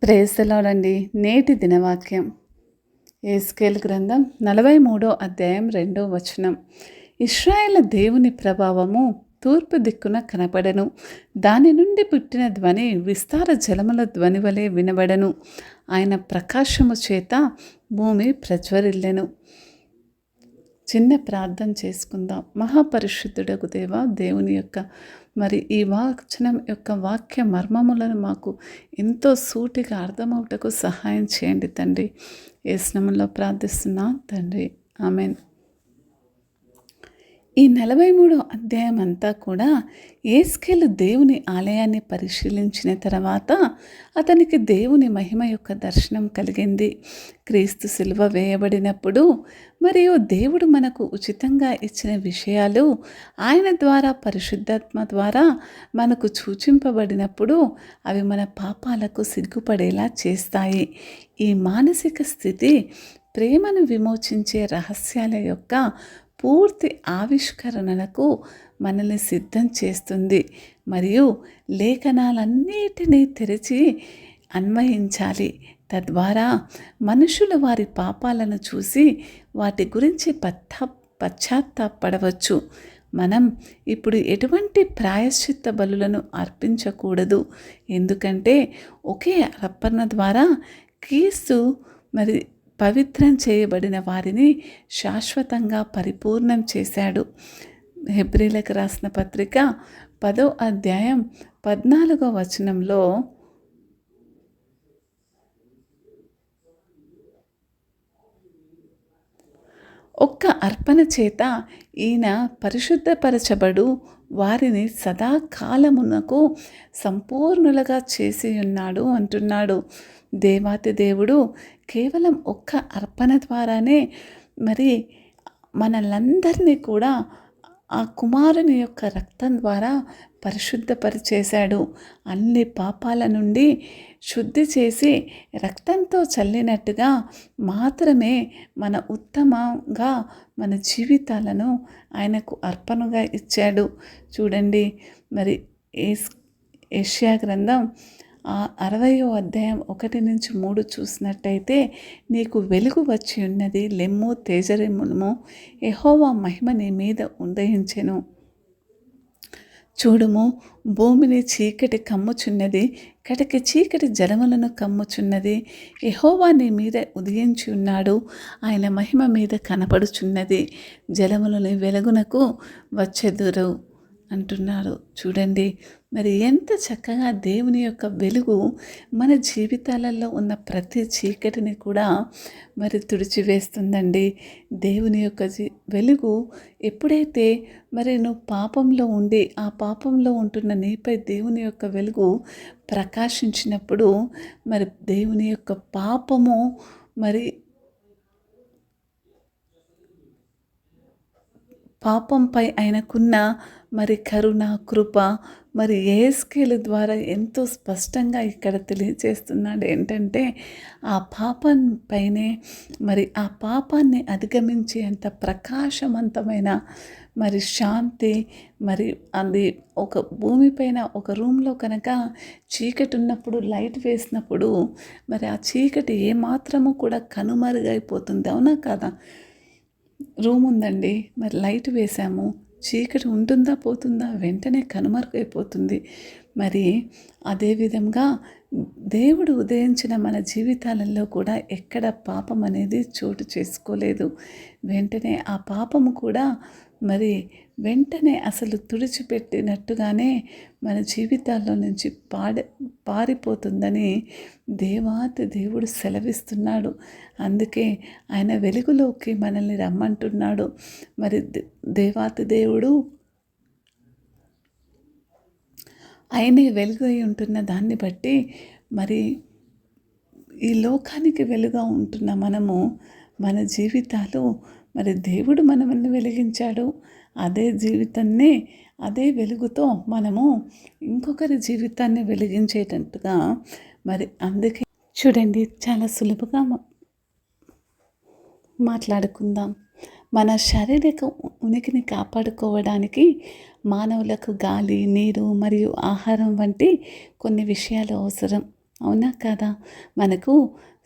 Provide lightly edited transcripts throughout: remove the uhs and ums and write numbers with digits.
Praise the lord అండి. నేటి దినవాక్యం యెహెజ్కేలు గ్రంథం 43 అధ్యాయం 2 వచనం. ఇశ్రాయేలు దేవుని ప్రభావము తూర్పు దిక్కున కనపడెను. దాని నుండి పుట్టిన ధ్వని విస్తార జలముల ధ్వని వలె వినబడెను. ఆయన ప్రకాశము చేత భూమి ప్రజ్వరిల్లెను. చిన్న ప్రార్థన చేసుకుందాం. మహాపరిశుద్ధుడగు దేవ, దేవుని యొక్క ఈ వచనం యొక్క వాక్య మర్మములను మాకు ఎంతో సూటిగా అర్థమవుటకు సహాయం చేయండి తండ్రి. యేసు నామములో ప్రార్థిస్తున్నా తండ్రి, ఆమెన్. ఈ 43 అధ్యాయం అంతా కూడా యెహెజ్కేలు దేవుని ఆలయాన్ని పరిశీలించిన తర్వాత అతనికి దేవుని మహిమ యొక్క దర్శనం కలిగింది. క్రీస్తు సిలువ వేయబడినప్పుడు మరియు దేవుడు మనకు ఉచితంగా ఇచ్చిన విషయాలు ఆయన ద్వారా పరిశుద్ధాత్మ ద్వారా మనకు సూచింపబడినప్పుడు అవి మన పాపాలకు సిగ్గుపడేలా చేస్తాయి. ఈ మానసిక స్థితి ప్రేమను విమోచించే రహస్యాల యొక్క పూర్తి ఆవిష్కరణలకు మనల్ని సిద్ధం చేస్తుంది మరియు లేఖనాలన్నిటినీ తెరిచి అన్వయించాలి. తద్వారా మనుషులు వారి పాపాలను చూసి వాటి గురించి పశ్చాత్తాపడవచ్చు. మనం ఇప్పుడు ఎటువంటి ప్రాయశ్చిత్త బలులను అర్పించకూడదు. ఎందుకంటే ఒకే అర్పణ ద్వారా క్రీస్తు పవిత్రం చేయబడిన వారిని శాశ్వతంగా పరిపూర్ణం చేశాడు. హెబ్రీలకు రాసిన పత్రిక 10వ అధ్యాయం 14వ వచనంలో ఒక్క అర్పణ చేత ఈయన పరిశుద్ధపరచబడు వారిని సదాకాలమునకు సంపూర్ణులుగా చేసి ఉన్నాడు అంటున్నాడు. దేవాతి దేవుడు కేవలం ఒక్క అర్పణ ద్వారానే మనలందరినీ కూడా ఆ కుమారుని యొక్క రక్తం ద్వారా పరిశుద్ధపరిచేశాడు. అన్ని పాపాల నుండి శుద్ధి చేసి రక్తంతో చల్లినట్టుగా మాత్రమే మన ఉత్తమంగా మన జీవితాలను ఆయనకు అర్పణగా ఇచ్చాడు. చూడండి, యెషయా గ్రంథం 60వ అధ్యాయం 1-3 చూసినట్టయితే, నీకు వెలుగు వచ్చి ఉన్నది, లెమ్ము తేజరిమ్ము, యెహోవా మహిమ నీ మీద ఉదయించెను. చూడుము, భూమిని చీకటి కమ్ముచున్నది, కటికి చీకటి జలములను కమ్ముచున్నది. యెహోవా నీ మీద ఉదయించి ఉన్నాడు, ఆయన మహిమ మీద కనపడుచున్నది. జలములని వెలుగునకు వచ్చెదురు అంటున్నారు. చూడండి, ఎంత చక్కగా దేవుని యొక్క వెలుగు మన జీవితాలలో ఉన్న ప్రతి చీకటిని కూడా తుడిచివేస్తుందండి. దేవుని యొక్క వెలుగు ఎప్పుడైతే నువ్వు పాపంలో ఉండి ఆ పాపంలో ఉంటున్న నీపై దేవుని యొక్క వెలుగు ప్రకాశించినప్పుడు దేవుని యొక్క పాపము పాపంపై ఆయనకున్న కరుణ, కృప యెహెజ్కేలు ద్వారా ఎంతో స్పష్టంగా ఇక్కడ తెలియజేస్తున్నాడు. ఏంటంటే ఆ పాపం పైనే ఆ పాపాన్ని అధిగమించేంత ప్రకాశవంతమైన శాంతి అది ఒక భూమిపైన ఒక రూమ్లో కనుక చీకటి ఉన్నప్పుడు లైట్ వేసినప్పుడు ఆ చీకటి ఏమాత్రము కూడా కనుమరుగైపోతుంది. అవునా కదా? రూమ్ ఉందండి, లైట్ వేసాము, చీకటి ఉంటుందా పోతుందా? వెంటనే కనుమరుగైపోతుంది. అదేవిధంగా దేవుడు ఉదయించిన మన జీవితాలలో కూడా ఎక్కడ పాపం అనేది చోటు చేసుకోలేదు. వెంటనే ఆ పాపము కూడా వెంటనే అసలు తుడిచిపెట్టినట్టుగానే మన జీవితాల్లో నుంచి పారిపోతుందని దేవాతి దేవుడు సెలవిస్తున్నాడు. అందుకే ఆయన వెలుగులోకి మనల్ని రమ్మంటున్నాడు. దేవాతి దేవుడు ఆయనే వెలుగు అయి ఉంటున్న దాన్ని బట్టి ఈ లోకానికి వెలుగా ఉంటున్న మనము మన జీవితాలు దేవుడు మనల్ని వెలిగించాడు. అదే జీవితాన్ని అదే వెలుగుతో మనము ఇంకొకరి జీవితాన్ని వెలిగించేటట్టుగా అందుకే చూడండి, చాలా సులభంగా మాట్లాడుకుందాం. మన శారీరక ఉనికిని కాపాడుకోవడానికి మానవులకు గాలి, నీరు మరియు ఆహారం వంటి కొన్ని విషయాలు అవసరం. అవునా కాదా? మనకు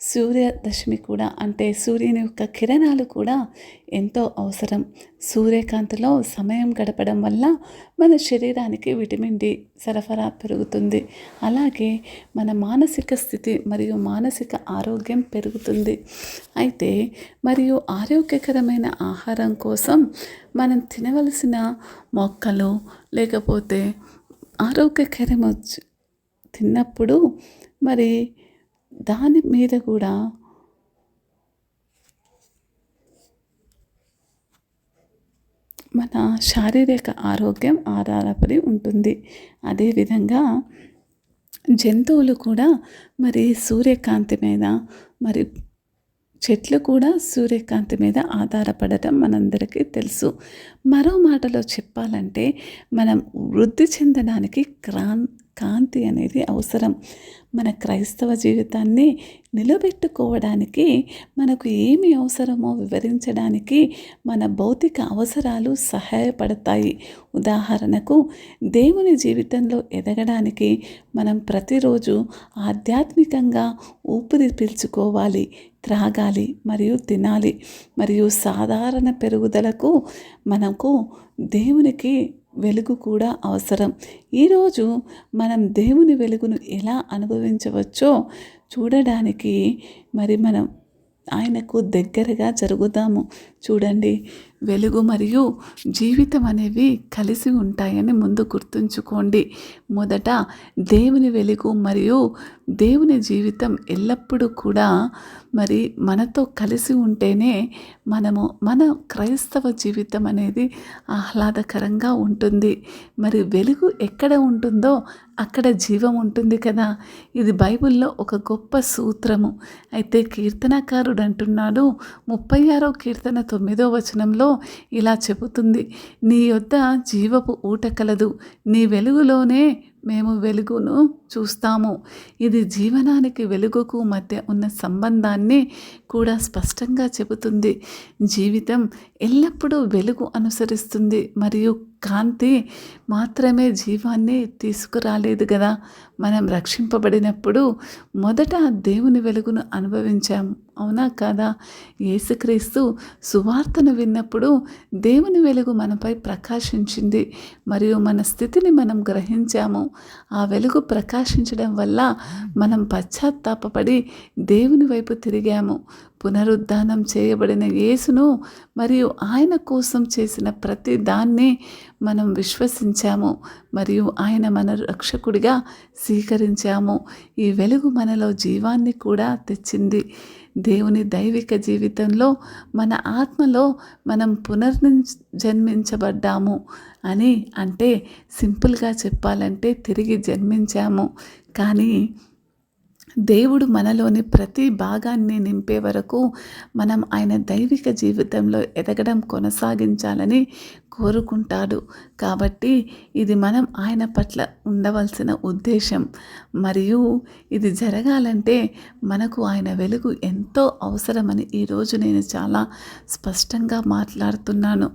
సూర్యరశ్మి కూడా అంటే సూర్యుని యొక్క కిరణాలు కూడా ఎంతో అవసరం. సూర్యకాంతిలో సమయం గడపడం వల్ల మన శరీరానికి విటమిన్ డి సరఫరా పెరుగుతుంది. అలాగే మన మానసిక స్థితి మరియు మానసిక ఆరోగ్యం పెరుగుతుంది. అయితే మరియు ఆరోగ్యకరమైన ఆహారం కోసం మనం తినవలసిన మొక్కలు లేకపోతే ఆరోగ్యకరము తిన్నప్పుడు మరి దాని మీద కూడా మన శారీరక ఆరోగ్యం ఆధారపడి ఉంటుంది. అదేవిధంగా జంతువులు కూడా మరి సూర్యకాంతి మీద మరి చెట్లు కూడా సూర్యకాంతి మీద ఆధారపడటం మనందరికీ తెలుసు. మరో మాటలో చెప్పాలంటే మనం వృద్ధి చెందడానికి కాంతి అనేది అవసరం. మన క్రైస్తవ జీవితాన్ని నిలబెట్టుకోవడానికి మనకు ఏమి అవసరమో వివరించడానికి మన భౌతిక అవసరాలు సహాయపడతాయి. ఉదాహరణకు దేవుని జీవితంలో ఎదగడానికి మనం ప్రతిరోజు ఆధ్యాత్మికంగా ఊపిరి పీల్చుకోవాలి, త్రాగాలి మరియు తినాలి. మరియు సాధారణ పెరుగుదలకు మనకు దేవునికి వెలుగు కూడా అవసరం. ఈరోజు మనం దేవుని వెలుగును ఎలా అనుభవించవచ్చో చూడడానికి మరి మనం ఆయనకు దగ్గరగా జరుగుదాము. చూడండి, వెలుగు మరియు జీవితం అనేవి కలిసి ఉంటాయని ముందు గుర్తుంచుకోండి. మొదట దేవుని వెలుగు మరియు దేవుని జీవితం ఎల్లప్పుడూ కూడా మరి మనతో కలిసి ఉంటేనే మన క్రైస్తవ జీవితం అనేది ఆహ్లాదకరంగా ఉంటుంది. మరి వెలుగు ఎక్కడ ఉంటుందో అక్కడ జీవం ఉంటుంది కదా. ఇది బైబిల్లో ఒక గొప్ప సూత్రము. అయితే కీర్తనకారుడు అంటున్నాడు, 36వ కీర్తన 9వ వచనంలో ఇలా చెబుతుంది, నీ యొద్ద జీవపు ఊట కలదు, నీ వెలుగులోనే మేము వెలుగును చూస్తాము. ఇది జీవనానికి వెలుగుకు మధ్య ఉన్న సంబంధాన్ని కూడా స్పష్టంగా చెబుతుంది. జీవితం ఎల్లప్పుడూ వెలుగు అనుసరిస్తుంది మరియు కాంతి మాత్రమే జీవాన్ని తీసుకురాలేదు కదా. మనం రక్షింపబడినప్పుడు మొదట దేవుని వెలుగును అనుభవించాము, అవునా కాదా? యేసుక్రీస్తు సువార్తను విన్నప్పుడు దేవుని వెలుగు మనపై ప్రకాశించింది మరియు మన స్థితిని మనం గ్రహించాము. ఆ వెలుగు ప్రకాశించడం వల్ల మనం పశ్చాత్తాపపడి దేవుని వైపు తిరిగాము. పునరుద్ధానం చేయబడిన యేసును మరియు ఆయన కోసం చేసిన ప్రతి దాన్ని మనం విశ్వసించాము మరియు ఆయన మన రక్షకుడిగా స్వీకరించాము. ఈ వెలుగు మనలో జీవాన్ని కూడా తెచ్చింది. దేవుని దైవిక జీవితంలో మన ఆత్మలో మనం జన్మించబడ్డాము అని అంటే సింపుల్గా చెప్పాలంటే తిరిగి జన్మించాము. కానీ దేవుడు మనలోని ప్రతి భాగాన్ని నింపే వరకు మనం ఆయన దైవిక జీవితంలో ఎదగడం కొనసాగించాలని కోరుకుంటాడు. కాబట్టి ఇది మనం ఆయన పట్ల ఉండవలసిన ఉద్దేశం. మరియు ఇది జరగాలంటే మనకు ఆయన వెలుగు ఎంతో అవసరమని ఈరోజు నేను చాలా స్పష్టంగా మాట్లాడుతున్నాను.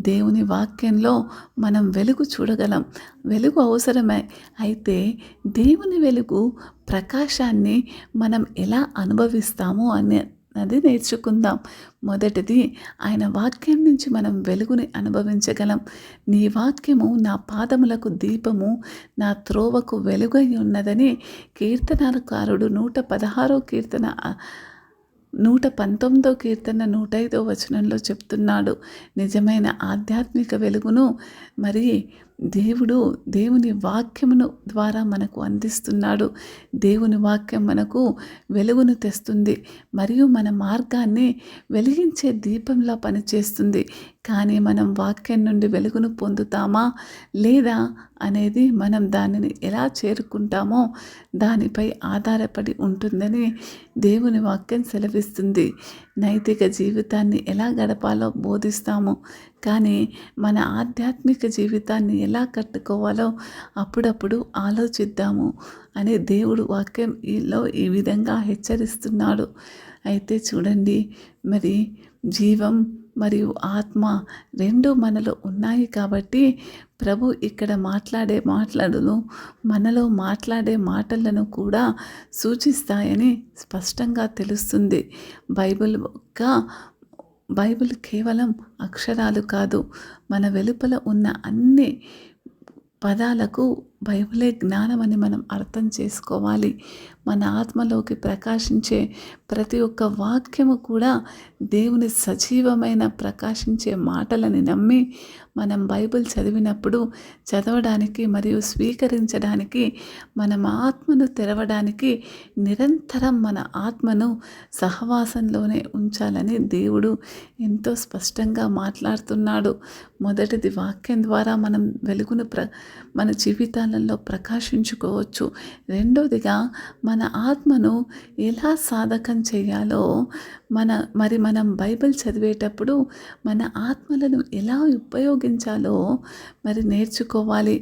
దేవుని వాక్యంలో మనం వెలుగు చూడగలం, వెలుగు అవసరమే. అయితే దేవుని వెలుగు ప్రకాశాన్ని మనం ఎలా అనుభవిస్తాము అన్నది నేర్చుకుందాం. మొదటిది, ఆయన వాక్యం నుంచి మనం వెలుగుని అనుభవించగలం. నీ వాక్యము నా పాదములకు దీపము, నా త్రోవకు వెలుగై ఉన్నదని కీర్తనకారుడు 116వ కీర్తన 119వ కీర్తన 105వ వచనంలో చెప్తున్నాడు. నిజమైన ఆధ్యాత్మిక వెలుగును మరి దేవుని వాక్యమును ద్వారా మనకు అందిస్తున్నాడు. దేవుని వాక్యం మనకు వెలుగును తెస్తుంది మరియు మన మార్గాన్ని వెలిగించే దీపంలా పనిచేస్తుంది. కానీ మనం వాక్యం నుండి వెలుగును పొందుతామా లేదా అనేది మనం దానిని ఎలా చేరుకుంటామో దానిపై ఆధారపడి ఉంటుందని దేవుని వాక్యం సెలవిస్తుంది. నైతిక జీవితాన్ని ఎలా గడపాలో బోధిస్తాము, కానీ మన ఆధ్యాత్మిక జీవితాన్ని ఎలా కట్టుకోవాలో అప్పుడప్పుడు ఆలోచిద్దాము అని దేవుడు వాక్యం ఈ విధంగా హెచ్చరిస్తున్నాడు. అయితే చూడండి, మరి జీవం మరియు ఆత్మ రెండు మనలో ఉన్నాయి కాబట్టి ప్రభు ఇక్కడ మాట్లాడే మాటలను మనలో మాట్లాడే మాటలను కూడా సూచిస్తాయని స్పష్టంగా తెలుస్తుంది. బైబిల్ కేవలం అక్షరాలు కాదు, మన వెలుపల ఉన్న అన్ని పదాలకు బైబిలే జ్ఞానమని మనం అర్థం చేసుకోవాలి. మన ఆత్మలోకి ప్రకాశించే ప్రతి ఒక్క వాక్యము కూడా దేవుని సజీవమైన ప్రకాశించే మాటలని నమ్మి మనం బైబిల్ చదవడానికి మరియు స్వీకరించడానికి, మనం ఆత్మను తెరవడానికి నిరంతరం మన ఆత్మను సహవాసంలోనే ఉంచాలని దేవుడు ఎంతో స్పష్టంగా మాట్లాడుతున్నాడు. మొదటిది వాక్యం ద్వారా మనం వెలుగును మన జీవితాలలో ప్రకాశించుకోవచ్చు. రెండోదిగా మన ఆత్మను ఎలా సాధకం చేయాలో మనం బైబిల్ చదివేటప్పుడు మన ఆత్మలను ఎలా ఉపయోగించాలో నేర్చుకోవాలి.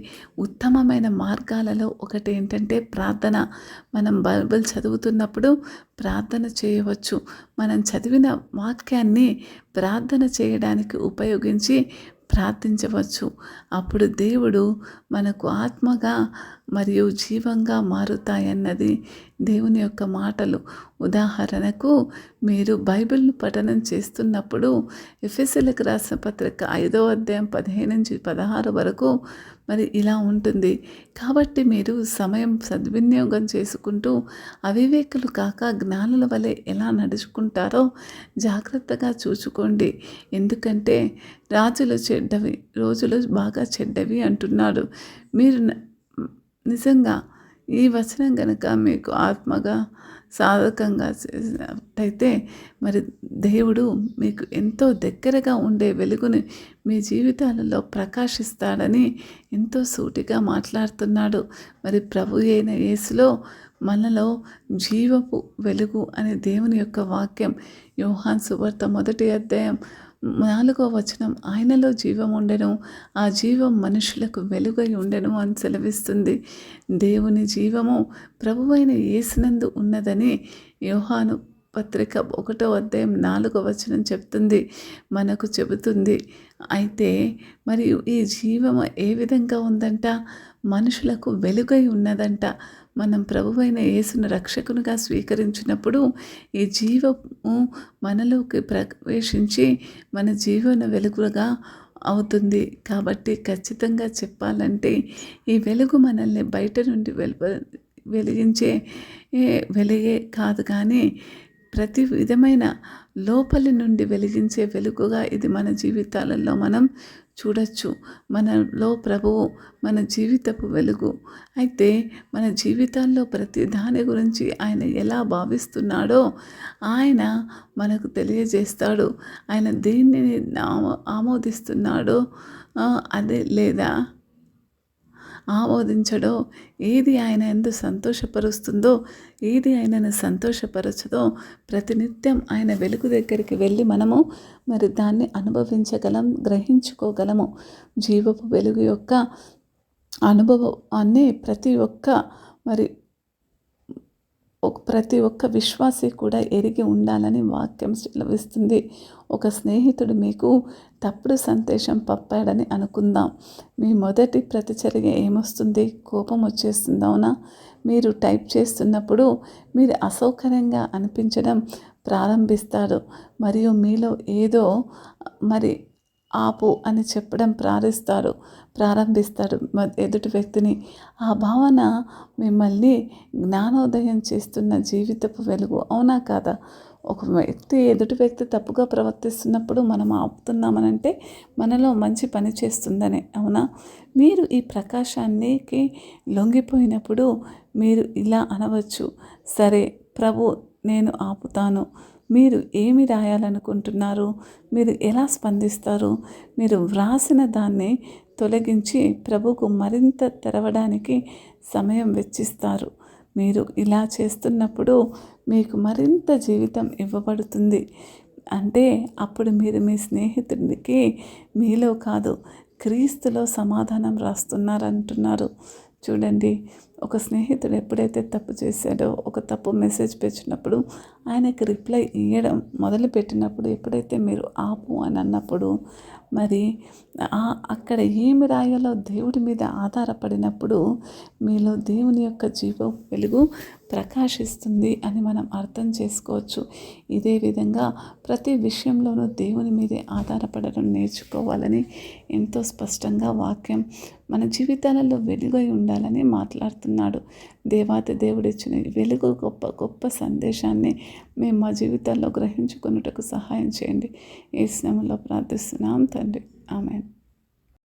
ఉత్తమమైన మార్గాలలో ఒకటి ఏంటంటే ప్రార్థన. మనం బైబిల్ చదువుతున్నప్పుడు ప్రార్థన చేయవచ్చు. మనం చదివిన వాక్యాన్ని ప్రార్థన చేయడానికి ఉపయోగించి ప్రార్థించవచ్చు. అప్పుడు దేవుడు మనకు ఆత్మగా మరియు జీవంగా మారుతాయన్నది దేవుని యొక్క మాటలు. ఉదాహరణకు, మీరు బైబిల్ను పఠనం చేస్తున్నప్పుడు ఎఫెసీయులకు రాసిన పత్రిక 5వ అధ్యాయం 15-16 వరకు ఇలా ఉంటుంది. కాబట్టి మీరు సమయం సద్వినియోగం చేసుకుంటూ అవివేకులు కాక జ్ఞానుల వలె ఎలా నడుచుకుంటారో జాగ్రత్తగా చూసుకోండి. ఎందుకంటే రోజులు బాగా చెడ్డవి అంటున్నాడు. మీరు నిజంగా ఈ వచనం కనుక మీకు ఆత్మగా సాధకంగా చేసినట్టయితే దేవుడు మీకు ఎంతో దగ్గరగా ఉండే వెలుగుని మీ జీవితాలలో ప్రకాశిస్తాడని ఎంతో సూటిగా మాట్లాడుతున్నాడు. ప్రభు అయిన యేసులో మనలో జీవపు వెలుగు అనే దేవుని యొక్క వాక్యం యోహాను సువార్త 1వ అధ్యాయం 4వ వచనం, ఆయనలో జీవం ఉండెను, ఆ జీవం మనుషులకు వెలుగై ఉండెను అని సెలవిస్తుంది. దేవుని జీవము ప్రభువైన యేసునందు ఉన్నదని యోహాను పత్రిక 1వ అధ్యాయం 4వ వచనం చెబుతుంది. అయితే ఈ జీవము ఏ విధంగా ఉందంట? మనుషులకు వెలుగై ఉన్నదంట. మనం ప్రభువైన యేసును రక్షకునిగా స్వీకరించినప్పుడు ఈ జీవము మనలోకి ప్రవేశించి మన జీవన వెలుగుగా అవుతుంది. కాబట్టి ఖచ్చితంగా చెప్పాలంటే ఈ వెలుగు మనల్ని బయట నుండి వెలిగించే వెలుగే కాదు, కానీ ప్రతి విధమైన లోపలి నుండి వెలిగించే వెలుగుగా ఇది మన జీవితాలలో మనం చూడొచ్చు. మనలో ప్రభువు మన జీవితపు వెలుగు. అయితే మన జీవితాల్లో ప్రతి దాని గురించి ఆయన ఎలా భావిస్తున్నాడో ఆయన మనకు తెలియజేస్తాడు. ఆయన దేనిని ఆమోదిస్తున్నాడో అదే లేదా ఆమోదించడో, ఏది ఆయన ఎందు సంతోషపరుస్తుందో, ఏది ఆయనను సంతోషపరచదో ప్రతినిత్యం ఆయన వెలుగు దగ్గరికి వెళ్ళి మనము దాన్ని అనుభవించగలం, గ్రహించుకోగలము. జీవపు వెలుగు యొక్క అనుభవాన్ని ప్రతి ఒక్క విశ్వాసి కూడా ఎరిగి ఉండాలని వాక్యం సెలవిస్తుంది. ఒక స్నేహితుడు మీకు తప్పుడు సందేశం పంపాడని అనుకుందాం. మీ మొదటి ప్రతిచర్య ఏమొస్తుంది? కోపం వచ్చేస్తుంది, అవునా? మీరు టైప్ చేస్తున్నప్పుడు మీరు అసౌకర్యంగా అనిపించడం ప్రారంభిస్తారు మరియు మీలో ఏదో ఆపు అని చెప్పడం ప్రారంభిస్తాడు ఎదుటి వ్యక్తిని. ఆ భావన మిమ్మల్ని జ్ఞానోదయం చేస్తున్న జీవితపు వెలుగు, అవునా కాదా? ఎదుటి వ్యక్తి తప్పుగా ప్రవర్తిస్తున్నప్పుడు మనం ఆపుతున్నామనంటే మనలో మంచి పని చేస్తుందనే, అవునా? మీరు ఈ ప్రకాశానికి లొంగిపోయినప్పుడు మీరు ఇలా అనవచ్చు, సరే ప్రభు, నేను ఆపుతాను. మీరు ఏమి రాయాలనుకుంటున్నారు? మీరు ఎలా స్పందిస్తారు? మీరు వ్రాసిన దాన్ని తొలగించి ప్రభుకు మరింత తెరవడానికి సమయం వెచ్చిస్తారు. మీరు ఇలా చేస్తున్నప్పుడు మీకు మరింత జీవితం ఇవ్వబడుతుంది. అంటే అప్పుడు మీరు మీ స్నేహితుడికి మీలో కాదు, క్రీస్తులో సమాధానం రాస్తున్నారంటున్నారు. చూడండి, ఒక స్నేహితుడు ఎప్పుడైతే తప్పు చేశాడో, ఒక తప్పు మెసేజ్ పెట్టినప్పుడు ఆయనకి రిప్లై ఇవ్వడం మొదలుపెట్టినప్పుడు, ఎప్పుడైతే మీరు ఆపు అని అన్నప్పుడు, మరి అక్కడ ఏమి రాయాలో దేవుడి మీద ఆధారపడినప్పుడు మీలో దేవుని యొక్క జీవం వెలుగు ప్రకాశిస్తుంది అని మనం అర్థం చేసుకోవచ్చు. ఇదే విధంగా ప్రతి విషయంలోనూ దేవుని మీదే ఆధారపడడం నేర్చుకోవాలని ఎంతో స్పష్టంగా వాక్యం మన జీవితాలలో వెలుగై ఉండాలని మాట్లాడుతున్నాడు. దేవాతి దేవుడిచ్చిన వెలుగు గొప్ప గొప్ప సందేశాన్ని మేము మా జీవితాల్లో గ్రహించుకొనుటకు సహాయం చేయండి. యేసు నామములో ప్రార్థిస్తున్నాం తండ్రి. ఆమేన్.